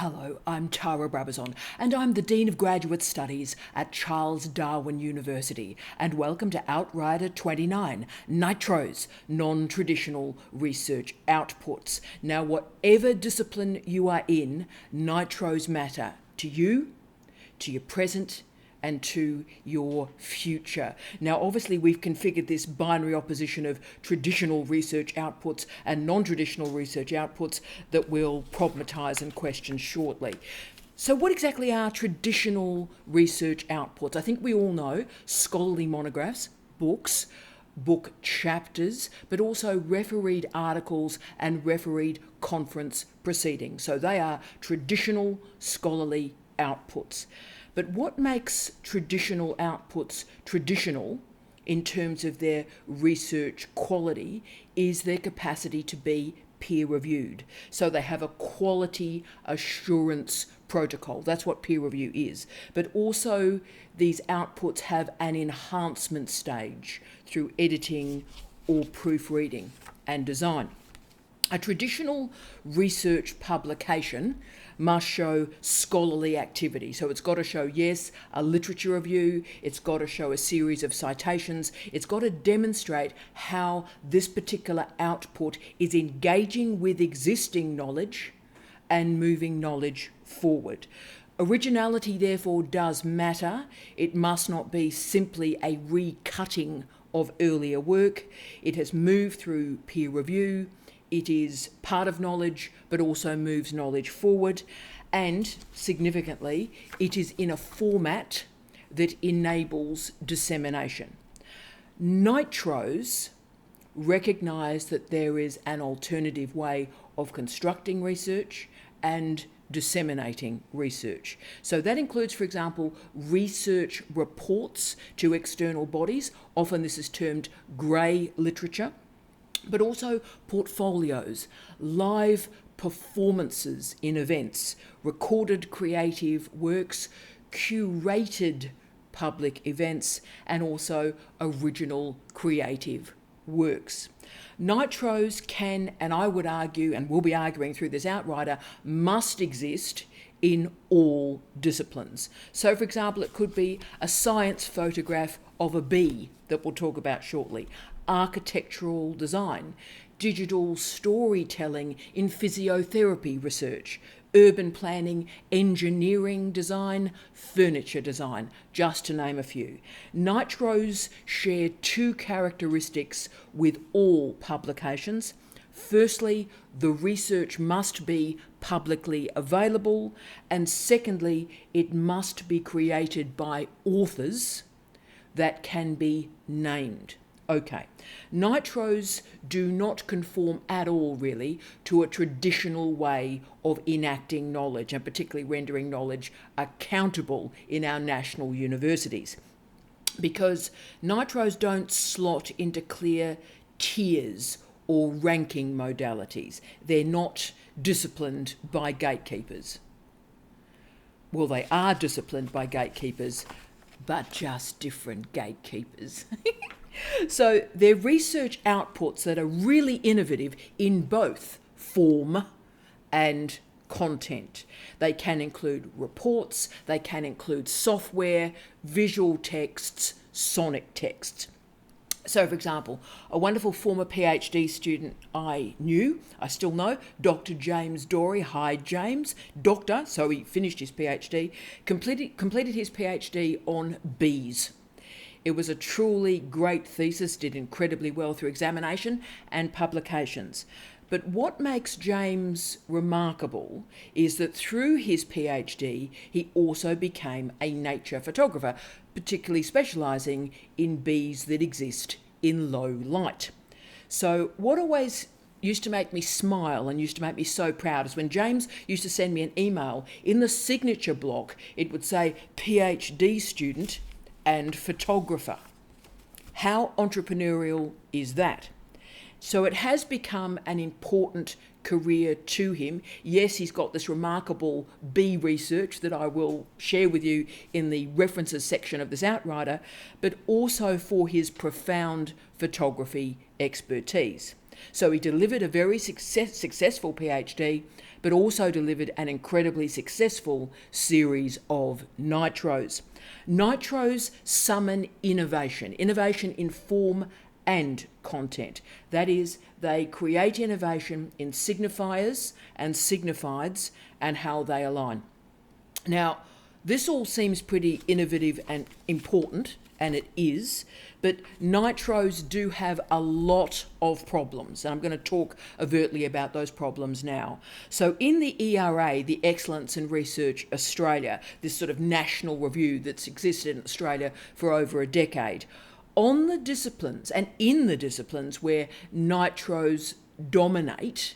Hello, I'm Tara Brabazon, and I'm the Dean of Graduate Studies at Charles Darwin University, and welcome to Outrider 29, NITROs, Non-Traditional Research Outputs. Now, whatever discipline you are in, NITROs matter to you, to your present, and to your future. Now, obviously, we've configured this binary opposition of traditional research outputs and non-traditional research outputs that we'll problematise and question shortly. So what exactly are traditional research outputs? I think we all know scholarly monographs, books, book chapters, but also refereed articles and refereed conference proceedings. So they are traditional scholarly outputs. But what makes traditional outputs traditional in terms of their research quality is their capacity to be peer-reviewed. So they have a quality assurance protocol. That's what peer review is. But also these outputs have an enhancement stage through editing or proofreading and design. A traditional research publication must show scholarly activity. So it's got to show, yes, a literature review, it's got to show a series of citations, it's got to demonstrate how this particular output is engaging with existing knowledge and moving knowledge forward. Originality, therefore, does matter. It must not be simply a recutting of earlier work. It has moved through peer review. It is part of knowledge, but also moves knowledge forward. And significantly, it is in a format that enables dissemination. NITROs recognise that there is an alternative way of constructing research and disseminating research. So that includes, for example, research reports to external bodies. Often this is termed grey literature. But also portfolios, live performances in events, recorded creative works, curated public events, and also original creative works. NITROs can, and I would argue, and we'll be arguing through this outrider, must exist in all disciplines. So, for example, it could be a science photograph of a bee that we'll talk about shortly, architectural design, digital storytelling in physiotherapy research, urban planning, engineering design, furniture design, just to name a few. NITROs share two characteristics with all publications. Firstly, the research must be publicly available, and secondly, it must be created by authors that can be named. Okay, NITROs do not conform at all, really, to a traditional way of enacting knowledge, and particularly rendering knowledge accountable in our national universities, because NITROs don't slot into clear tiers or ranking modalities. They're not disciplined by gatekeepers. Well, they are disciplined by gatekeepers, but just different gatekeepers. So they're research outputs that are really innovative in both form and content. They can include reports, they can include software, visual texts, sonic texts. So, for example, a wonderful former PhD student I still know, Dr. James Dorey. Hi, James. Doctor, so he finished his PhD, completed his PhD on bees. It was a truly great thesis, did incredibly well through examination and publications. But what makes James remarkable is that through his PhD, he also became a nature photographer, particularly specialising in bees that exist in low light. So what always used to make me smile and used to make me so proud is when James used to send me an email. In the signature block, it would say PhD student and photographer. How entrepreneurial is that? So it has become an important career to him. Yes, he's got this remarkable bee research that I will share with you in the references section of this Outrider, but also for his profound photography expertise. So he delivered a very successful PhD, but also delivered an incredibly successful series of NITROs. NITROs summon innovation in form and content. That is, they create innovation in signifiers and signifieds and how they align. Now, this all seems pretty innovative and important, and it is, but NITROs do have a lot of problems, and I'm going to talk overtly about those problems now. So in the ERA, the Excellence in Research Australia, this sort of national review that's existed in Australia for over a decade, on the disciplines and in the disciplines where NITROs dominate,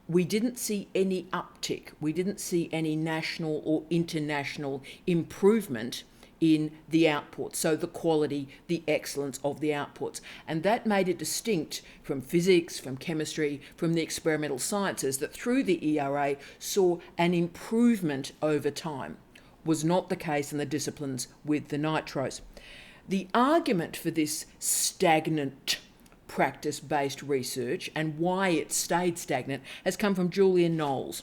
we didn't see any uptick. We didn't see any national or international improvement in the outputs, so the quality, the excellence of the outputs. And that made it distinct from physics, from chemistry, from the experimental sciences that through the ERA saw an improvement over time. Was not the case in the disciplines with the NITROs. The argument for this stagnant practice-based research and why it stayed stagnant has come from Julian Knowles.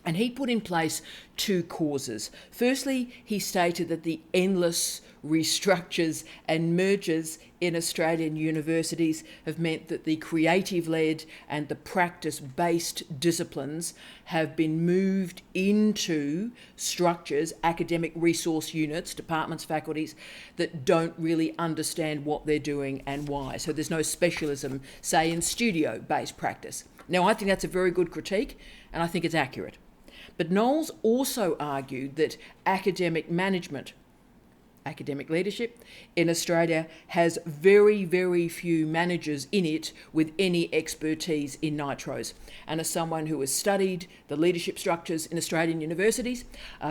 And he put in place two causes. Firstly, he stated that the endless restructures and mergers in Australian universities have meant that the creative-led and the practice-based disciplines have been moved into structures, academic resource units, departments, faculties, that don't really understand what they're doing and why. So there's no specialism, say, in studio-based practice. Now, I think that's a very good critique, and I think it's accurate. But Knowles also argued that academic management, academic leadership in Australia has very, very few managers in it with any expertise in NITROs. And as someone who has studied the leadership structures in Australian universities,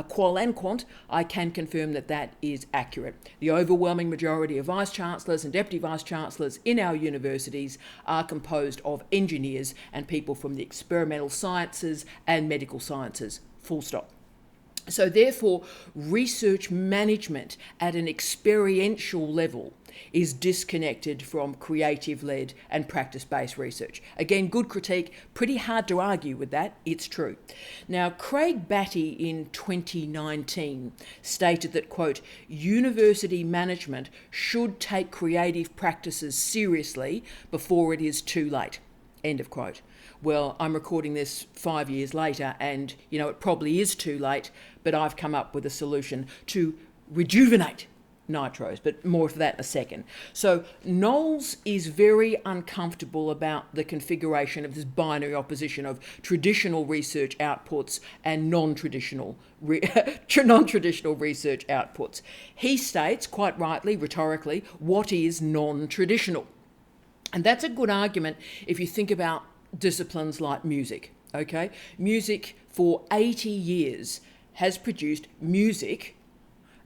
qual and quant, I can confirm that that is accurate. The overwhelming majority of vice-chancellors and deputy vice-chancellors in our universities are composed of engineers and people from the experimental sciences and medical sciences, full stop. So therefore, research management at an experiential level is disconnected from creative-led and practice-based research. Again, good critique, pretty hard to argue with that, it's true. Now, Craig Batty in 2019 stated that, quote, university management should take creative practices seriously before it is too late, end of quote. Well, I'm recording this 5 years later and, it probably is too late, but I've come up with a solution to rejuvenate NITROs, but more of that in a second. So Knowles is very uncomfortable about the configuration of this binary opposition of traditional research outputs and non-traditional research outputs. He states, quite rightly, rhetorically, what is non-traditional? And that's a good argument if you think about disciplines like music, okay? Music for 80 years has produced music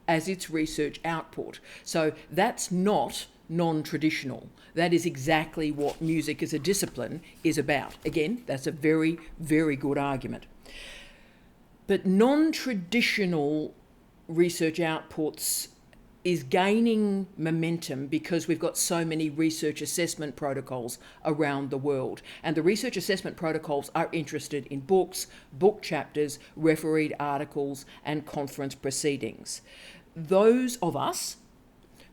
as its research output. So that's not non-traditional. That is exactly what music as a discipline is about. Again, that's a very, very good argument. But non-traditional research outputs is gaining momentum because we've got so many research assessment protocols around the world. And the research assessment protocols are interested in books, book chapters, refereed articles, and conference proceedings. Those of us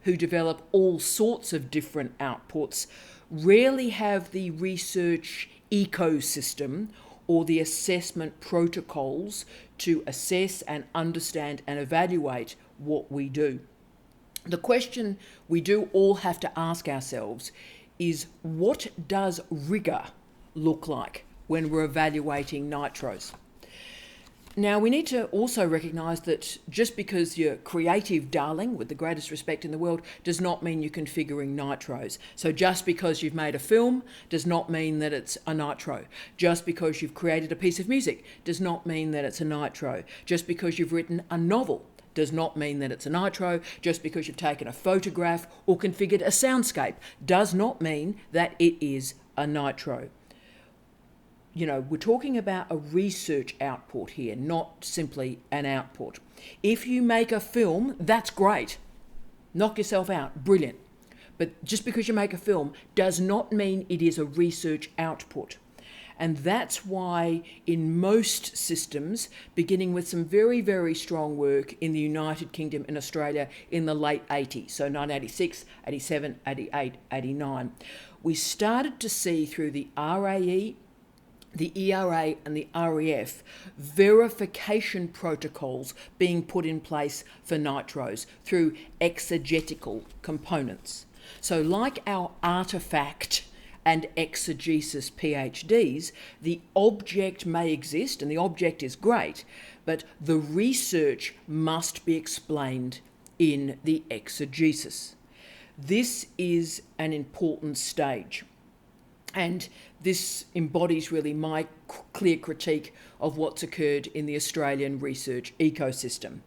who develop all sorts of different outputs rarely have the research ecosystem or the assessment protocols to assess and understand and evaluate what we do. The question we do all have to ask ourselves is, what does rigor look like when we're evaluating NITROs? Now, we need to also recognise that just because you're creative, darling, with the greatest respect in the world, does not mean you're configuring NITROs. So just because you've made a film does not mean that it's a NITRO. Just because you've created a piece of music does not mean that it's a NITRO. Just because you've written a novel does not mean that it's a NITRO. Just because you've taken a photograph or configured a soundscape does not mean that it is a NITRO. You know, we're talking about a research output here, not simply an output. If you make a film, that's great. Knock yourself out, brilliant. But just because you make a film does not mean it is a research output. And that's why in most systems, beginning with some very, very strong work in the United Kingdom and Australia in the late 80s, so 1986, 87, 88, 89, we started to see through the RAE, the ERA and the REF verification protocols being put in place for NITROs through exegetical components. So like our artefact and exegesis PhDs, the object may exist and the object is great, but the research must be explained in the exegesis. This is an important stage. And this embodies really my clear critique of what's occurred in the Australian research ecosystem.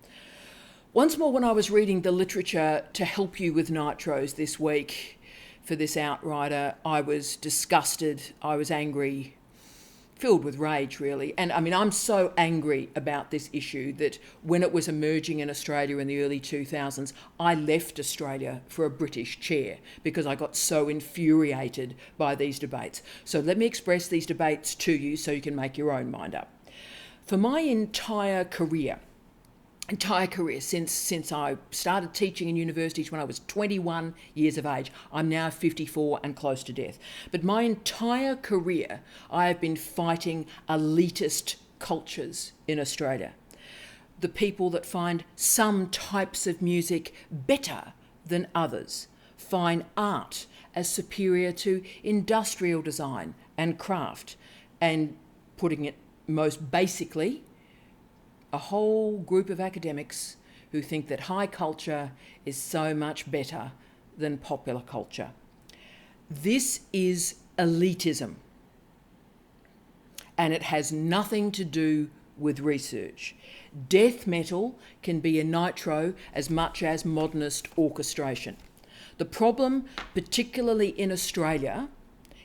Once more, when I was reading the literature to help you with NITROs this week for this Outrider, I was disgusted, I was angry, filled with rage really. And I mean, I'm so angry about this issue that when it was emerging in Australia in the early 2000s, I left Australia for a British chair because I got so infuriated by these debates. So let me express these debates to you so you can make your own mind up. For my entire career since I started teaching in universities when I was 21 years of age. I'm now 54 and close to death. But my entire career, I have been fighting elitist cultures in Australia. The people that find some types of music better than others, find art as superior to industrial design and craft, and putting it most basically, a whole group of academics who think that high culture is so much better than popular culture. This is elitism, and it has nothing to do with research. Death metal can be a NITRO as much as modernist orchestration. The problem, particularly in Australia,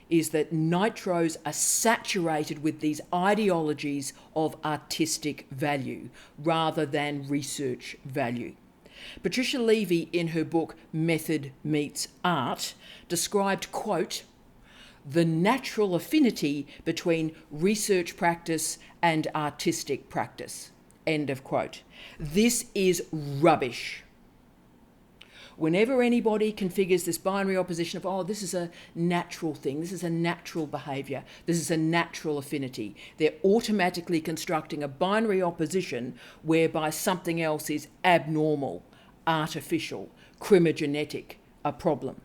is that NITROs are saturated with these ideologies of artistic value rather than research value. Patricia Levy, in her book Method Meets Art, described, quote, the natural affinity between research practice and artistic practice, end of quote. This is rubbish. Whenever anybody configures this binary opposition of, oh, this is a natural thing, this is a natural behaviour, this is a natural affinity, they're automatically constructing a binary opposition whereby something else is abnormal, artificial, crimogenetic, a problem.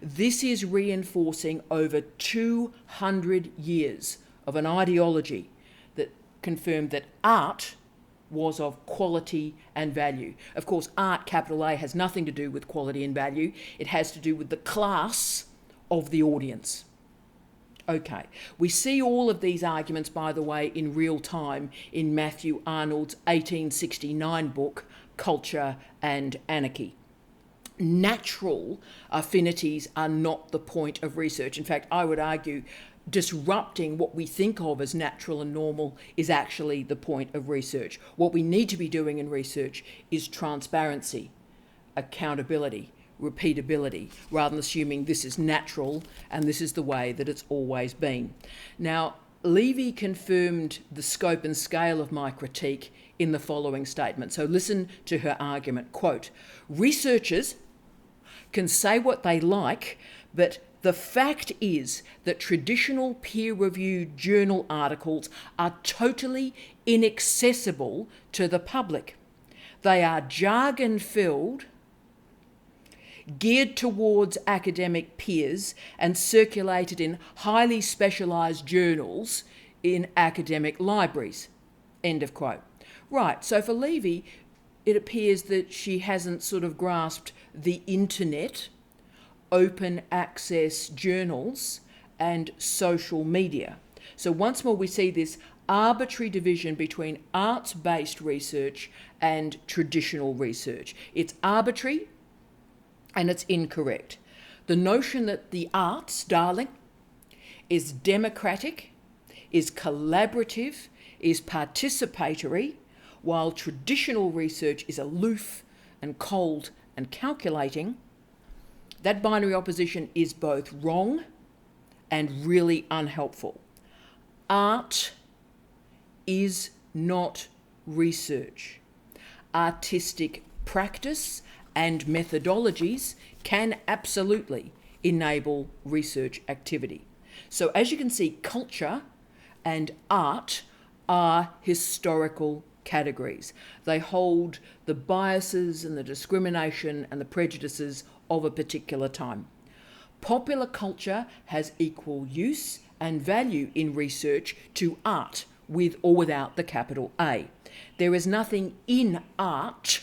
This is reinforcing over 200 years of an ideology that confirmed that art was of quality and value. Of course, art, capital A, has nothing to do with quality and value. It has to do with the class of the audience. Okay, we see all of these arguments, by the way, in real time in Matthew Arnold's 1869 book, Culture and Anarchy. Natural affinities are not the point of research. In fact, I would argue disrupting what we think of as natural and normal is actually the point of research. What we need to be doing in research is transparency, accountability, repeatability, rather than assuming this is natural and this is the way that it's always been. Now, Levy confirmed the scope and scale of my critique in the following statement. So listen to her argument, quote, researchers can say what they like, but the fact is that traditional peer-reviewed journal articles are totally inaccessible to the public. They are jargon-filled, geared towards academic peers, and circulated in highly specialised journals in academic libraries. End of quote. Right, so for Levy, it appears that she hasn't sort of grasped the internet, open access journals, and social media. So once more we see this arbitrary division between arts-based research and traditional research. It's arbitrary and it's incorrect. The notion that the arts, darling, is democratic, is collaborative, is participatory, while traditional research is aloof and cold and calculating. That binary opposition is both wrong and really unhelpful. Art is not research. Artistic practice and methodologies can absolutely enable research activity. So as you can see, culture and art are historical categories. They hold the biases and the discrimination and the prejudices of a particular time. Popular culture has equal use and value in research to art, with or without the capital A. There is nothing in art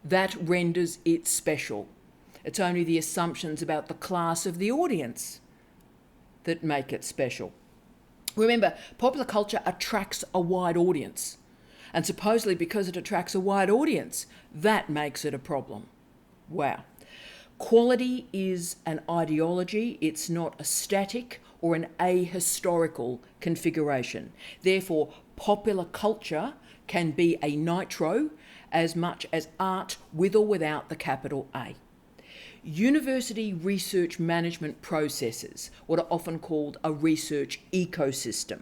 that renders it special. It's only the assumptions about the class of the audience that make it special. Remember, popular culture attracts a wide audience. And supposedly because it attracts a wide audience, that makes it a problem. Wow. Quality is an ideology. It's not a static or an ahistorical configuration. Therefore, popular culture can be a NITRO as much as art with or without the capital A. University research management processes, what are often called a research ecosystem,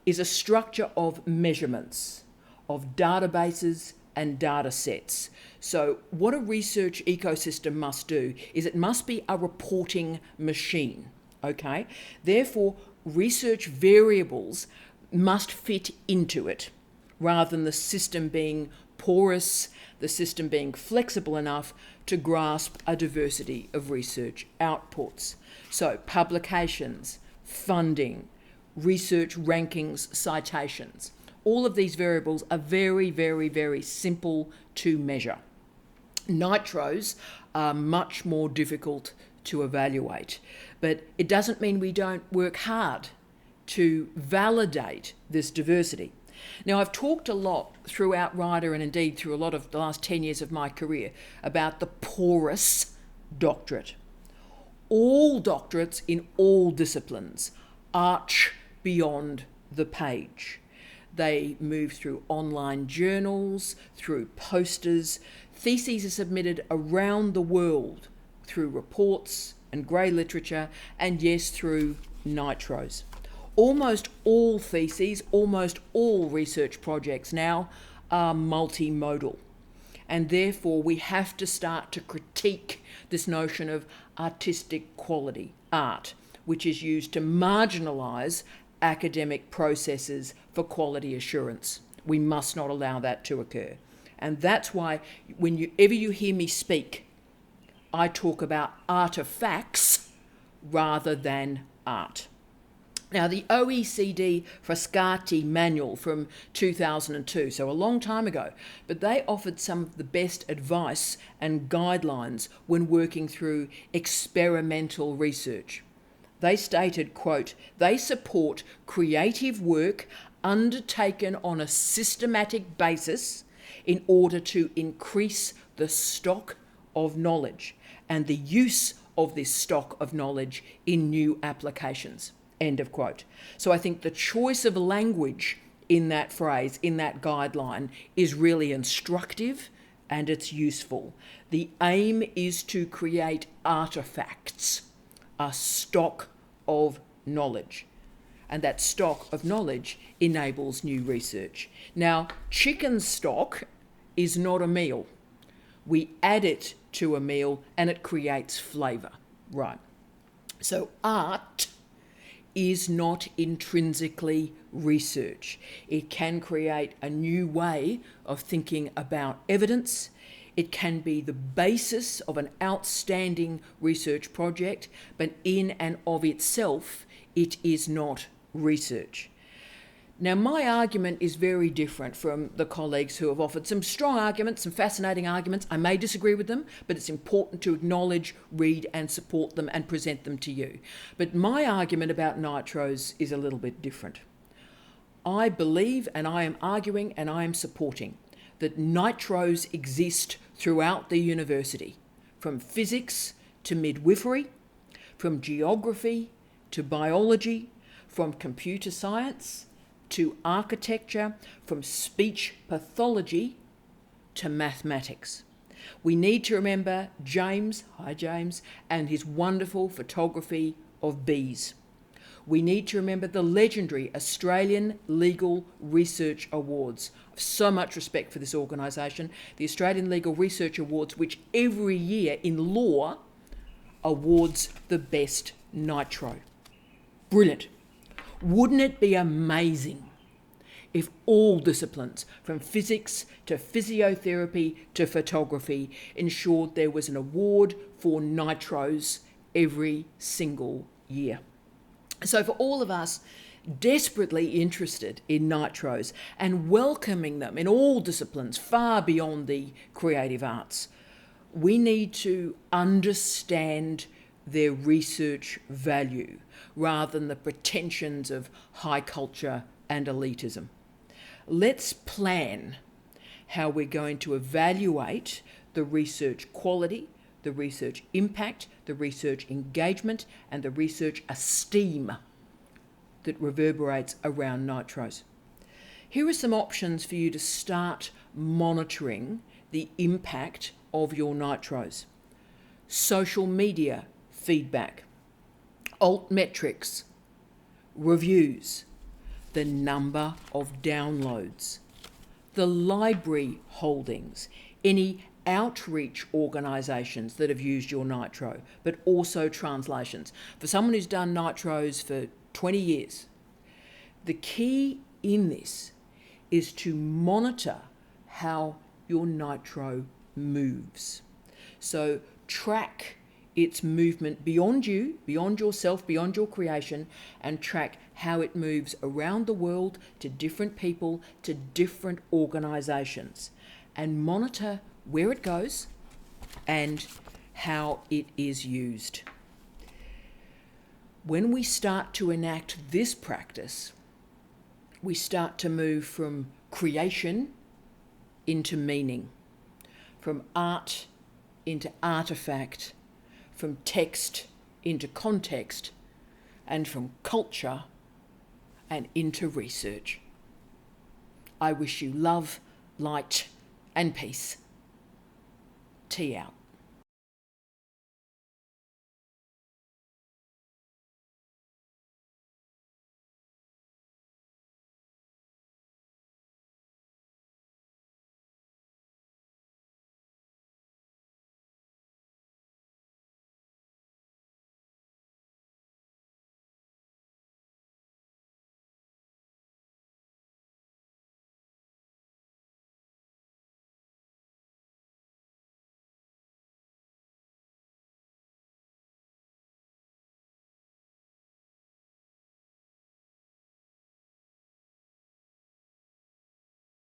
is a structure of measurements, of databases and data sets. So what a research ecosystem must do is it must be a reporting machine, okay? Therefore, research variables must fit into it rather than the system being porous, the system being flexible enough to grasp a diversity of research outputs. So publications, funding, research rankings, citations, all of these variables are very, very, very simple to measure. NITROs are much more difficult to evaluate, but it doesn't mean we don't work hard to validate this diversity. Now, I've talked a lot through Outrider and indeed through a lot of the last 10 years of my career about the porous doctorate. All doctorates in all disciplines arch beyond the page. They move through online journals, through posters. Theses are submitted around the world through reports and grey literature, and yes, through NITROs. Almost all theses, almost all research projects now are multimodal. And therefore we have to start to critique this notion of artistic quality, art, which is used to marginalise academic processes for quality assurance. We must not allow that to occur. And that's why whenever you hear me speak, I talk about artifacts rather than art. Now, the OECD Frascati manual from 2002, so a long time ago, but they offered some of the best advice and guidelines when working through experimental research. They stated, quote, they support creative work undertaken on a systematic basis in order to increase the stock of knowledge and the use of this stock of knowledge in new applications. End of quote. So I think the choice of language in that phrase, in that guideline, is really instructive and it's useful. The aim is to create artifacts, a stock of knowledge. And that stock of knowledge enables new research. Now, chicken stock is not a meal. We add it to a meal and it creates flavour. Right. So art is not intrinsically research. It can create a new way of thinking about evidence. It can be the basis of an outstanding research project, but in and of itself, it is not research. Now, my argument is very different from the colleagues who have offered some strong arguments, some fascinating arguments. I may disagree with them, but it's important to acknowledge, read and support them and present them to you. But my argument about NITROs is a little bit different. I believe, and I am arguing and I am supporting, that NITROs exist throughout the university, from physics to midwifery, from geography to biology, from computer science to architecture, from speech pathology to mathematics. We need to remember James, hi James, and his wonderful photography of bees. We need to remember the legendary Australian Legal Research Awards. I have so much respect for this organisation. The Australian Legal Research Awards, which every year in law awards the best nitro. Brilliant. Wouldn't it be amazing if all disciplines, from physics to physiotherapy to photography, ensured there was an award for nitros every single year? So for all of us desperately interested in nitros and welcoming them in all disciplines far beyond the creative arts, we need to understand their research value rather than the pretensions of high culture and elitism. Let's plan how we're going to evaluate the research quality, the research impact, the research engagement, and the research esteem that reverberates around nitros. Here are some options for you to start monitoring the impact of your nitros. Social media feedback, altmetrics, reviews, the number of downloads, the library holdings, any outreach organisations that have used your nitro, but also translations. For someone who's done nitros for 20 years, the key in this is to monitor how your nitro moves. So track its movement beyond you, beyond yourself, beyond your creation, and track how it moves around the world to different people, to different organisations, and monitor where it goes and how it is used. When we start to enact this practice, we start to move from creation into meaning, from art into artifact, from text into context, and from culture and into research. I wish you love, light, and peace. Tea out.